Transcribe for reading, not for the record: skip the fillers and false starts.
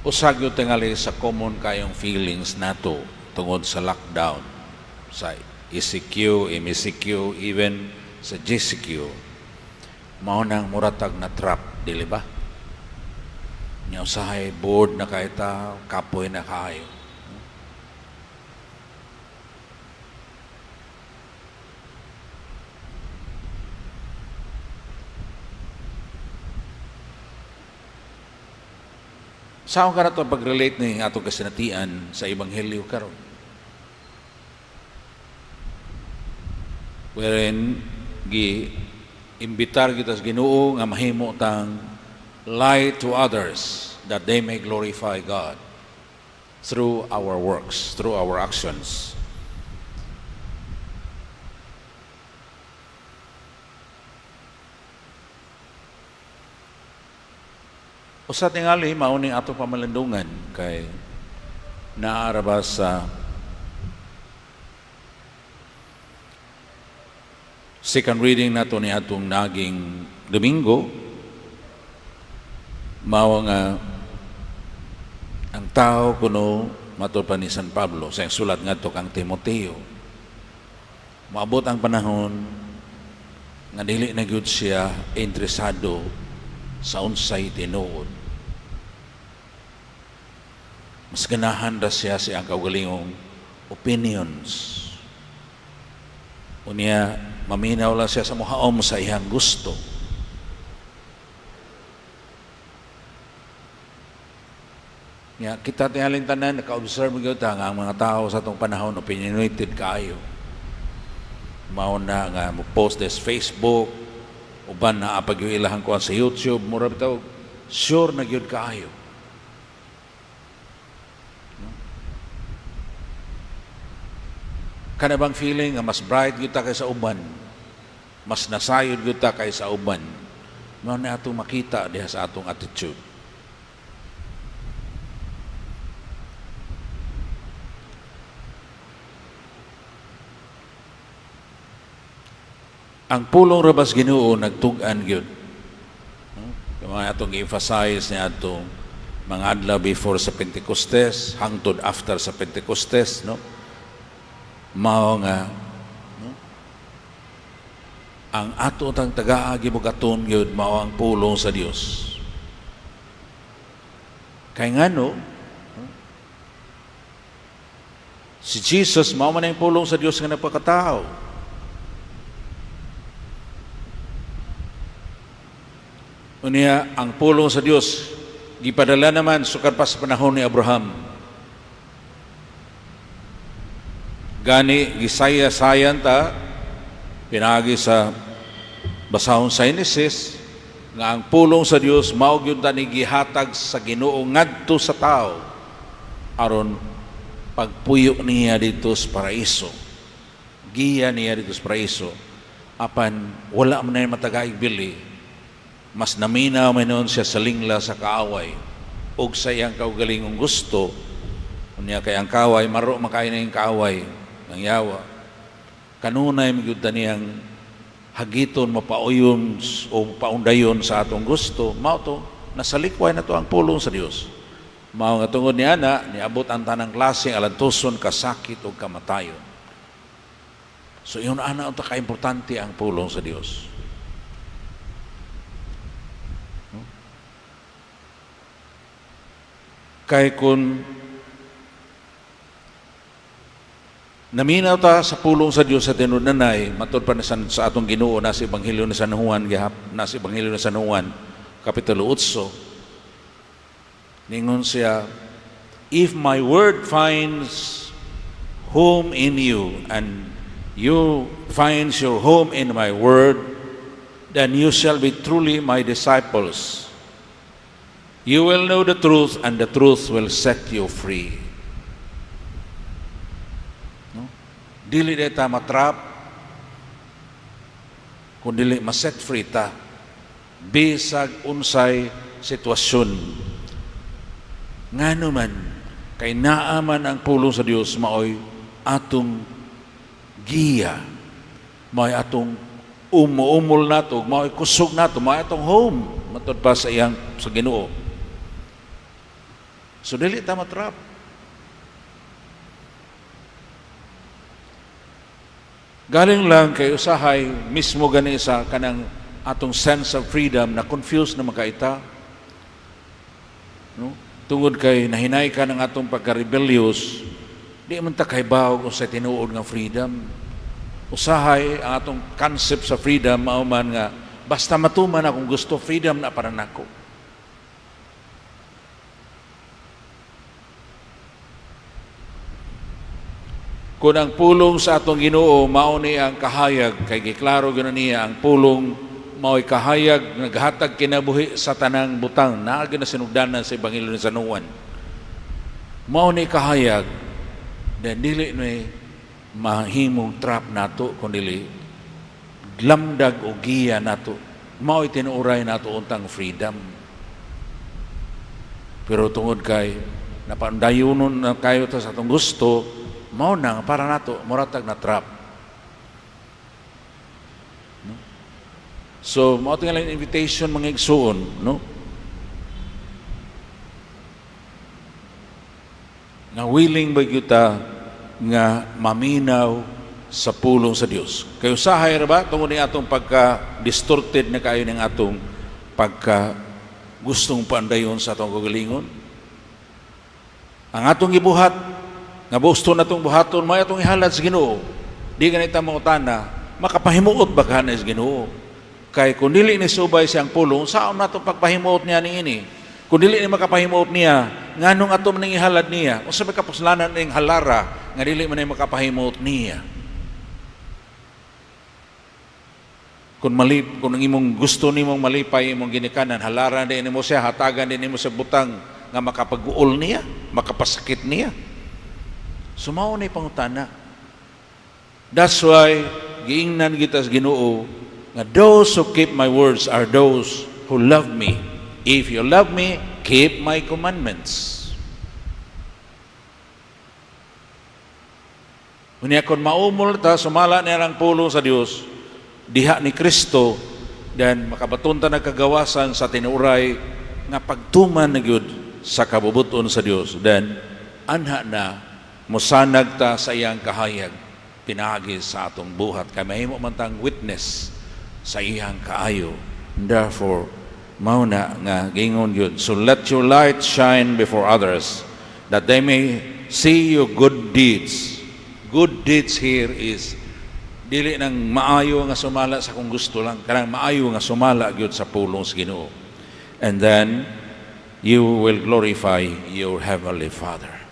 Usag yung tingali sa common kayong feelings nato tungod sa lockdown, sa ECQ, MCQ, even sa GCQ. Mao nang muratag na trap, dili ba? Nya usahay board na kaita, kapoy na kaayo. Saan ka na ito pag-relate ng atong kasinatian sa Ebanghelyo karon? Wherein, imbitar kita sa Ginoo nga mahimo tang light to others that they may glorify God through our works, through our actions. Usa tingali mao ning ato pamalandungan kay naara ba sa second reading nato ni atong naging Domingo, mao nga ang tao kuno matud pa ni San Pablo sa sulat ngadto kang Timoteo, maabot ang panahon nga dili na gyud siya interesado sa unsay tinuod. Mas ganahan ra siya ang kaugalingong opinions. Unya, maminaw lang siya sa muhaom sa iyang gusto. Nya, kita tingaling tanan, naka-observe gyud ta nga ang mga tao sa atong panahon opinionated kaayo. Mao na nga mo-post des Facebook, uban na apag yung ilahang kuha sa YouTube, mura bitaw, sure na gyud kaayo. Kana bang feeling nga mas bright gyud ta kaysa uban, mas nasayod gyud ta kaysa uban, mao na atong makita diha sa atong attitude. Ang pulong rabas Ginoo nagtug-an gyud. Mga atong emphasize ni atong mga adlaw before sa Pentecostes, hangtod after sa Pentecostes, no? Mao nga ang ato tang tagaa gibugaton gyud mao ang pulong sa Dios. Kay ngano si Jesus mao man ang pulong sa Dios nga nagpakatao. Unya, ang pulong sa Dios gipadala naman sukad pa sa panahon ni Abraham. Gani gisaya-sayan ta pinagi sa basahon sa Genesis nga ang pulong sa Dios mao gyud ta ni gihatag sa Ginoo ngadto sa tao aron pagpuyo niya dito sa paraiso. Giya niya dito sa paraiso apan wala man na matagaig bili. Mas naminaw man noon siya sa lingla sa kaaway ug sa iyang kaugalingong gusto unya kay ang kaaway maro makain na yung kaaway ng yawa kanunay magyud niyang hagiton mapauyon o paundayon sa atong gusto mao to nasalikway na to ang pulong sa Dios mao nga tungod ni ana niabot ang tanang klaseng alantuson kasakit ug kamatayon. So yun ana unta ka importante ang pulong sa Dios. Kay kung naminaw ta sa pulong sa Dios sa tinud nanay, matud pa na sa atong Ginoo na sa Ebanghelyo ni San Juan na sa Ebanghelyo ni San Juan kapitulo 8. Ningon siya, if my word finds home in you and you finds your home in my word, then you shall be truly my disciples. You will know the truth, and the truth will set you free. No? Dili ta matrap, kung dili ma-set free ta, bisag unsay sitwasyon. Ngano man, kay naaman ang pulong sa Dios, maoy atong giya, maoy atong umuumol nato, maoy kusog nato, maoy atong home, matod pa sa iyang sa Ginoo. So dili ta matrap. Galing lang kay usahay mismo gani sa kanang atong sense of freedom na confused na makaita. No? Tungod kay nahinay ka ng atong pagka-rebellious, di man ta kaybaw kung sa tinuod nga freedom. Usahay ang atong concept sa freedom mao man nga basta matuman akong gusto, freedom na para nako. Kung ang pulong sa atong Ginoo mao ni ang kahayag, kay giklaro gyud niya ang pulong mao'y kahayag naghatag kinabuhi sa tanang butang na ginasinugdanan sa Ebanghelyo ni San Juan. Mao ni kahayag dan dili ni mahimong trap nato kundi lamdag o giya nato. Mao'y tinuuray nato untang freedom. Pero tungod kay napandayunon na kayo ta sa atong gusto, mao na para nato moratag na trap. No? So mao tingali invitation mga igsuon, no? Na willing ba kita nga maminaw sa pulong sa Dios. Kay usahay ra ba tungod ni atong pagka-distorted na kayo ning atong pagka gustong paandayon sa atong kagalingon. Ang atong gibuhat nga gusto natong buhaton may atong ihalad sa Ginoo. Di ganita mangutana, makapahimuot ba kana sa Ginoo? Kay kung dili ni subay siyang pulong, saan nato pagpahimuot niya niini? Kung dili ni makapahimuot niya, nganong atom ning ihalad niya? Usa may kapuslanan ning halara nga dili man ni makapahimuot niya. Kung ang imong gusto nimong malipay imong ginikanan, halaran din nimo siya, hatagan din nimo sa butang nga makapag-uol niya, makapasakit niya. Sumaon na pangutana. That's why giingnan kita sa Ginoo nga those who keep my words are those who love me. If you love me, keep my commandments. Unya kon maumol ta sumala niya ang pulong sa Dios, diha ni Kristo dan makabaton ta nagkagawasan sa tinuray nga pagtuman na gyud sa kabubuton sa Dios dan anha na mosanag ta sa iyang kahayag pinaagi sa atong buhat kay mahimo man tang witness sa iyang kaayo. Therefore mao na nga gingon gyud, so let your light shine before others that they may see your good deeds. Good deeds here is dili nang maayo nga sumala sa kung gusto lang, kanang maayo nga sumala gyud sa pulong sa Ginoo. And then you will glorify your heavenly Father.